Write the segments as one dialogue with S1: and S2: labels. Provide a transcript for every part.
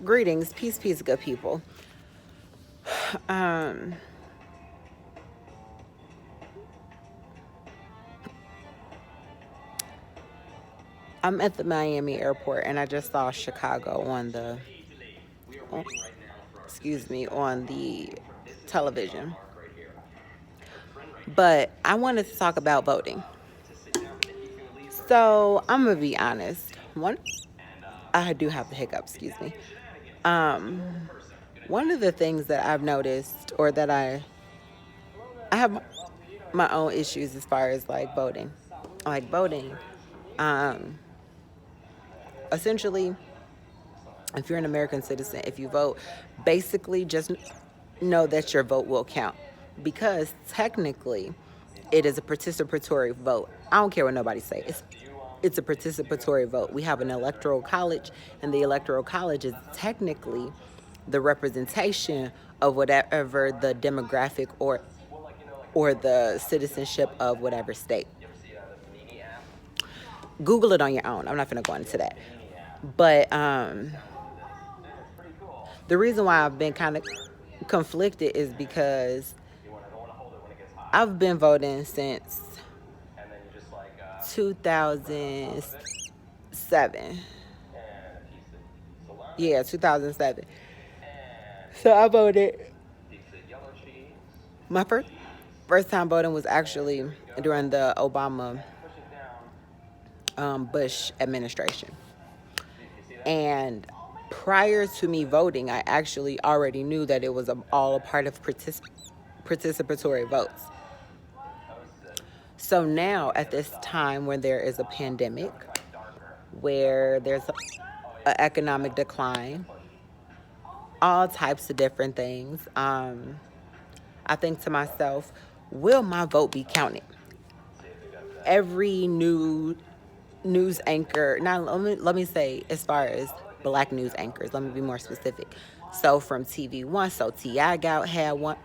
S1: Greetings, peace, peace, good people. I'm at the Miami airport and I just saw Chicago on- on the television. But I wanted to talk about voting. So I'm gonna be honest. I do have the hiccup. Excuse me. Um, One of the things that I've noticed, or that I have my own issues as far as like voting. Like voting. Um, Essentially, if you're an American citizen, if you vote, basically just know that your vote will count, because technically it is a participatory vote. I don't care what nobody say. It's a participatory vote. We have an electoral college, and the electoral college is technically the representation of whatever the demographic or the citizenship of whatever state. Google it on your own. I'm not going to go into that. But the reason why I've been kind of conflicted is because I've been voting since 2007. Yeah, 2007. So I voted. My first time voting was actually during the Obama Bush administration. And prior to me voting, I actually already knew that it was all a part of participatory votes. So now, at this time when there is a pandemic, where there's an economic decline, all types of different things, I think to myself, will my vote be counted? Every new news anchor, now let me say, as far as black news anchors, let me be more specific. So from TV One, so had one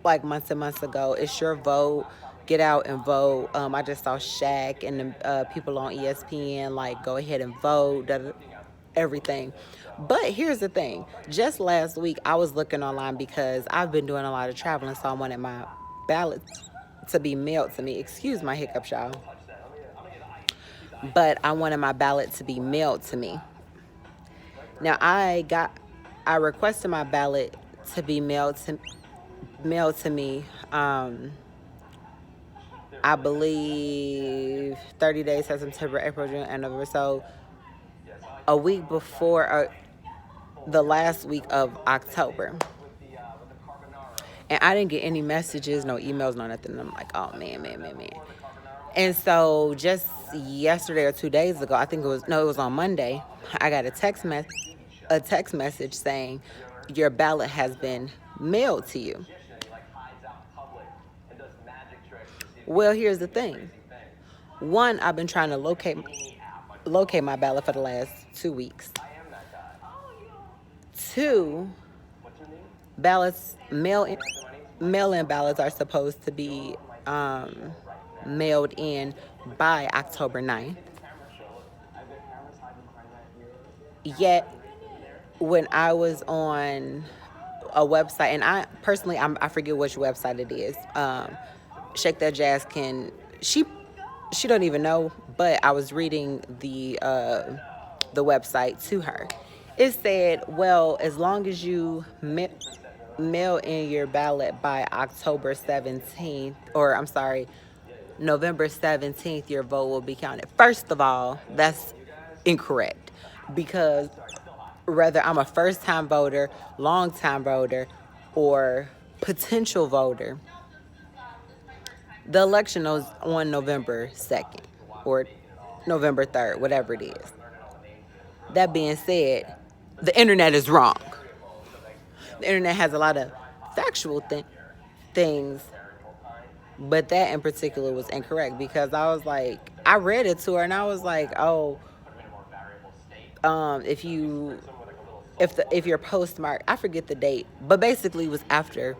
S1: like months and months ago. It's your vote. Get out and vote. I just saw Shaq and the people on ESPN like go ahead and vote. Everything. But here's the thing. Just last week, I was looking online because I've been doing a lot of traveling, so I wanted my ballot to be mailed to me. Excuse my hiccups, y'all. But I wanted my ballot to be mailed to me. Now I requested my ballot to be mailed to me. I believe 30 days, September, April, June, and November. So a week before the last week of October. And I didn't get any messages, no emails, no nothing. And I'm like, oh man, man, man, man. And so just yesterday or 2 days ago, I think it was on Monday, I got a text message saying your ballot has been mailed to you. Well, here's the thing. One, I've been trying to locate my ballot for the last 2 weeks. Two, ballots mail-in ballots are supposed to be mailed in by October 9th. Yet, when I was on a website, and I personally, I forget which website it is. Shake That Jazz she don't even know, but I was reading the website to her. It said, well, as long as you mail in your ballot by October 17th, or I'm sorry, November 17th, your vote will be counted. First of all, that's incorrect, because whether I'm a first time voter, long time voter, or potential voter, the election is on November 2nd or November 3rd, whatever it is. That being said, the internet is wrong. The internet has a lot of factual things, but that in particular was incorrect, because I was like, I read it to her and I was like, oh, if your postmark, I forget the date, but basically it was after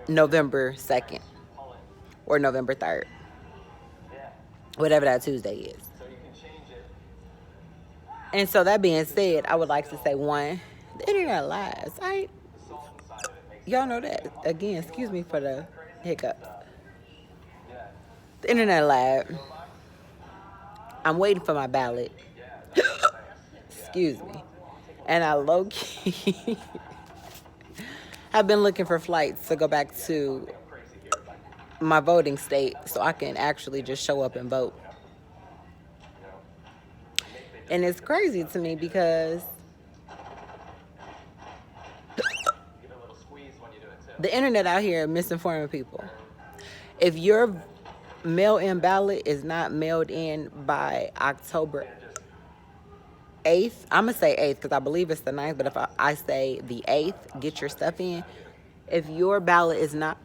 S1: November 2nd or November 3rd, whatever that Tuesday is. And so that being said, I would like to say one, the internet lies. Y'all know that. Again, excuse me for the hiccups. The internet lied. I'm waiting for my ballot. Excuse me. And I low key have been looking for flights to go back to my voting state so I can actually just show up and vote. And it's crazy to me because the internet out here misinforming people. If your mail-in ballot is not mailed in by October 8th, I'm going to say 8th because I believe it's the 9th, but if I say the 8th, get your stuff in. If your ballot is not,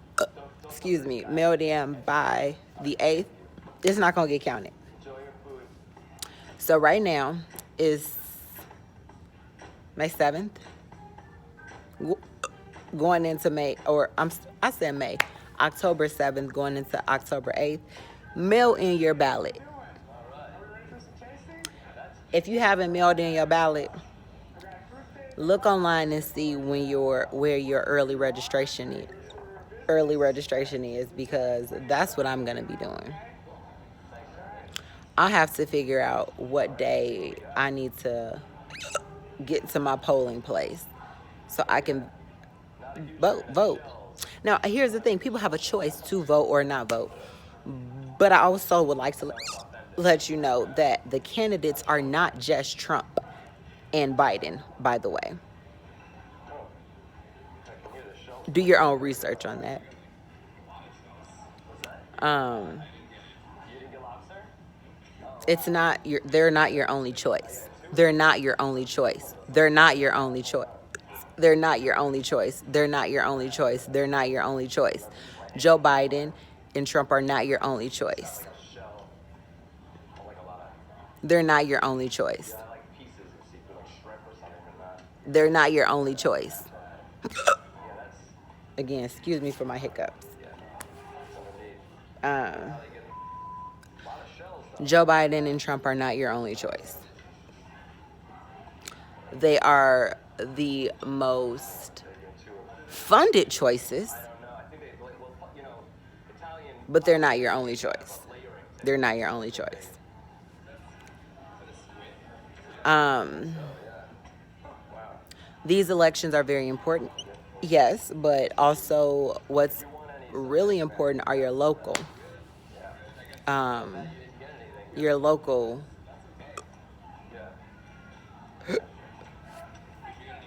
S1: mailed in by the 8th, it's not going to get counted. So right now is May 7th, going into May, or I said May, October 7th, going into October 8th. Mail in your ballot. If you haven't mailed in your ballot, look online and see where your early registration is, because that's what I'm going to be doing. I'll have to figure out what day I need to get to my polling place so I can vote. Now, here's the thing. People have a choice to vote or not vote. But I also would like to let you know that the candidates are not just Trump and Biden, by the way. Do your own research on that. It's not they're not your only choice. They're not your only choice. They're not your only choice. They're not your only choice. They're not your only choice. They're not your only choice. Joe Biden and Trump are not your only choice. They're not your only choice. They're not your only choice. Again, excuse me for my hiccups. Joe Biden and Trump are not your only choice. They are the most funded choices, but they're not your only choice. They're not your only choice. These elections are very important, yes, but also what's really important are your local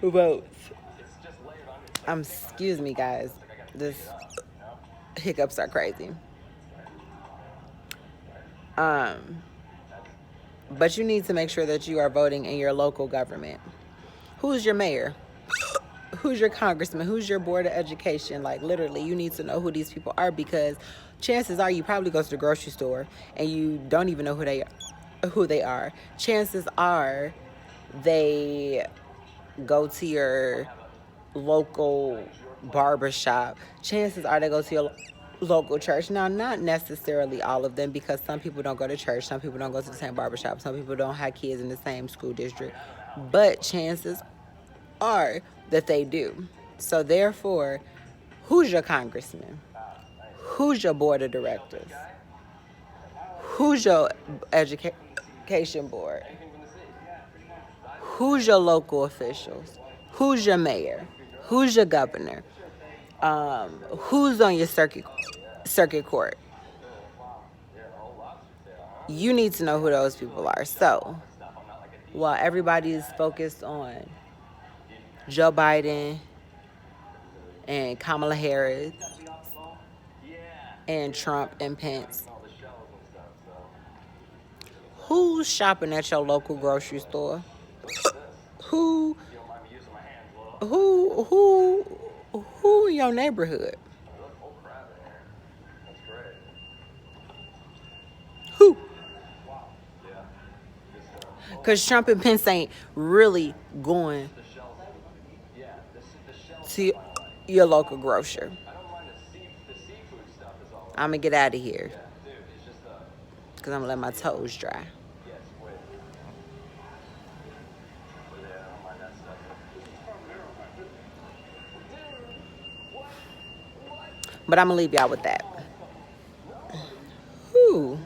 S1: votes. Excuse me, guys. This hiccups are crazy. But you need to make sure that you are voting in your local government. Who's your mayor? Who's your congressman? Who's your board of education? Like, literally, you need to know who these people are, because chances are you probably go to the grocery store and you don't even know who they are. Chances are they go to your local barbershop. Chances are they go to your local church. Now, not necessarily all of them, because some people don't go to church, some people don't go to the same barbershop, some people don't have kids in the same school district, but chances are that they do. So therefore, who's your congressman? Who's your board of directors? Who's your education board? Who's your local officials? Who's your mayor? Who's your governor? Who's on your circuit court? You need to know who those people are. So, while everybody is focused on Joe Biden and Kamala Harris and Trump and Pence, who's shopping at your local grocery store? Who in your neighborhood? Who? Because Trump and Pence ain't really going to your local grocer. I'm going to get out of here because I'm going to let my toes dry. But I'm going to leave y'all with that. Who?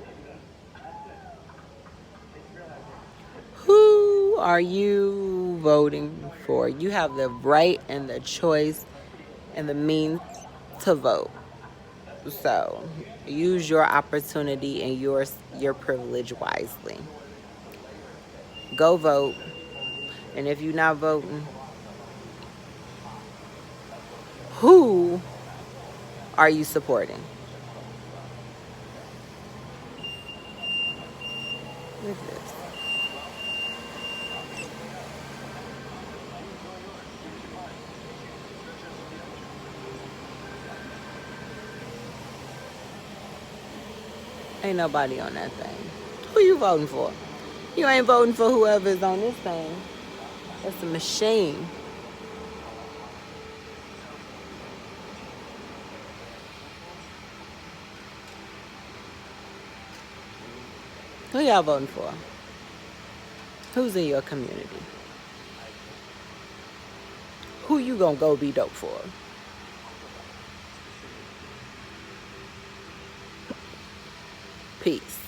S1: Who are you voting for? You have the right and the choice and the means to vote. So use your opportunity and your privilege wisely. Go vote. And if you're not voting, who are you supporting? Look at this. Ain't nobody on that thing. Who you voting for? You ain't voting for whoever's on this thing. It's a machine. Who y'all voting for? Who's in your community? Who you gonna go be dope for? Peace.